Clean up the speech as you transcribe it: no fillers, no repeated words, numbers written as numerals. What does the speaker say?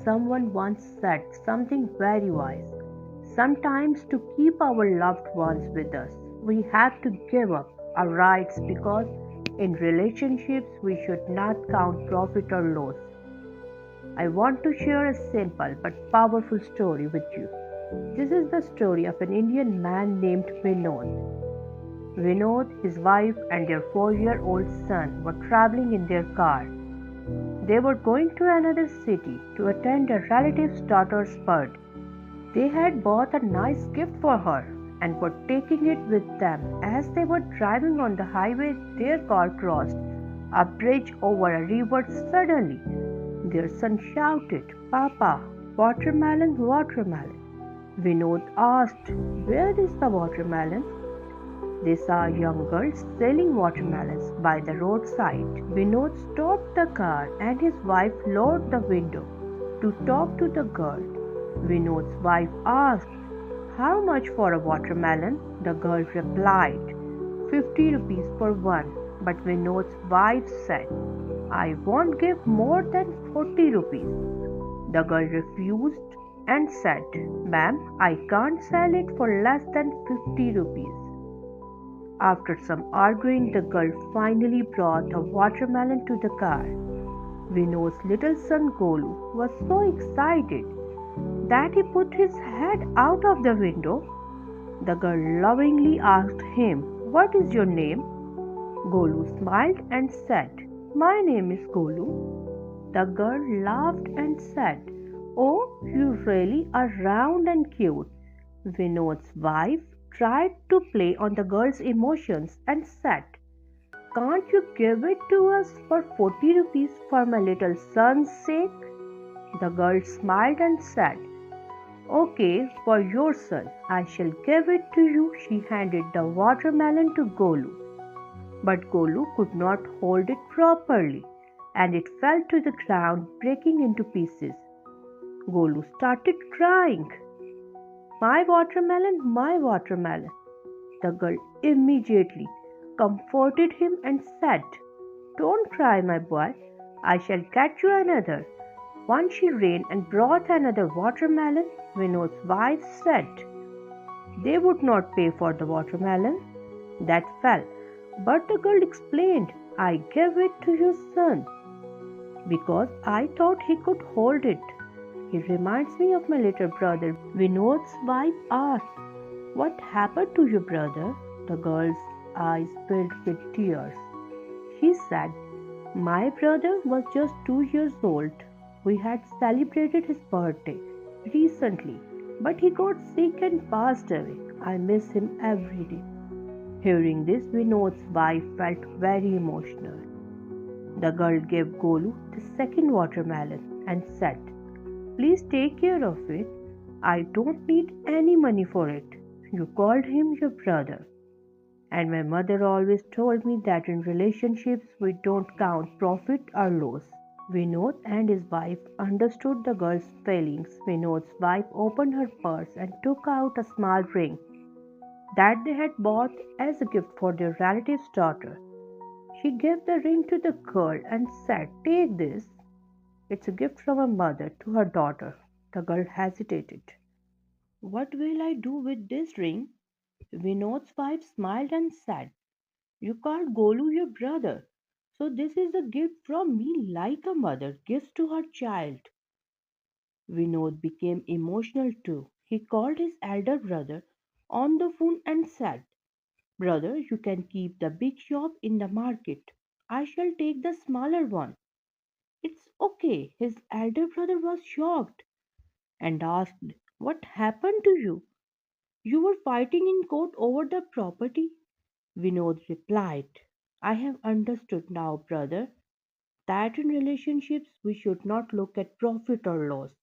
someone once said something very wise. Sometimes, to keep our loved ones with us, we have to give up our rights because in relationships we should not count profit or loss. I want to share a simple but powerful story with you. This is the story of an Indian man named Vinod. Vinod, his wife, and their 4-year-old son were traveling in their car. They were going to another city to attend a relative's daughter's birthday. They had bought a nice gift for her and were taking it with them. As they were driving on the highway, their car crossed a bridge over a river. Suddenly, their son shouted, "Papa, watermelon, watermelon." Vinod asked, "Where is the watermelon?" They saw a young girl selling watermelons by the roadside. Vinod stopped the car and his wife lowered the window to talk to the girl. Vinod's wife asked, "How much for a watermelon?" The girl replied, 50 rupees for one. But Vinod's wife said, "I won't give more than 40 rupees." The girl refused and said, "Ma'am, I can't sell it for less than 50 rupees." After some arguing, the girl finally brought a watermelon to the car. Vinod's little son Golu was so excited that he put his head out of the window. The girl lovingly asked him, "What is your name?" Golu smiled and said, "My name is Golu." The girl laughed and said, "Oh, you really are round and cute." Vinod's wife tried to play on the girl's emotions and said, "Can't you give it to us for 40 rupees for my little son's sake?" The girl smiled and said, "Okay, for your son, I shall give it to you." She handed the watermelon to Golu. But Golu could not hold it properly and it fell to the ground, breaking into pieces. Golu started crying, "My watermelon, my watermelon." The girl immediately comforted him and said, "Don't cry, my boy. I shall get you another." Once she ran and brought another watermelon. Vinod's wife said they would not pay for the watermelon that fell. But the girl explained, "I gave it to your son because I thought he could hold it. He reminds me of my little brother." Vinod's wife asked, "What happened to your brother?" The girl's eyes filled with tears. She said, "My brother was just 2 years old. We had celebrated his birthday recently, but he got sick and passed away. I miss him every day." Hearing this, Vinod's wife felt very emotional. The girl gave Golu the second watermelon and said, "Please take care of it. I don't need any money for it. You called him your brother. And my mother always told me that in relationships we don't count profit or loss." Vinod and his wife understood the girl's feelings. Vinod's wife opened her purse and took out a small ring that they had bought as a gift for their relative's daughter. She gave the ring to the girl and said, "Take this. It's a gift from a mother to her daughter." The girl hesitated. "What will I do with this ring?" Vinod's wife smiled and said, "You called Golu your brother, so this is a gift from me like a mother gives to her child." Vinod became emotional too. He called his elder brother on the phone and said, "Brother, you can keep the big shop in the market. I shall take the smaller one." "It's okay." His elder brother was shocked and asked, "What happened to you? You were fighting in court over the property." Vinod replied, "I have understood now, brother, that in relationships we should not look at profit or loss.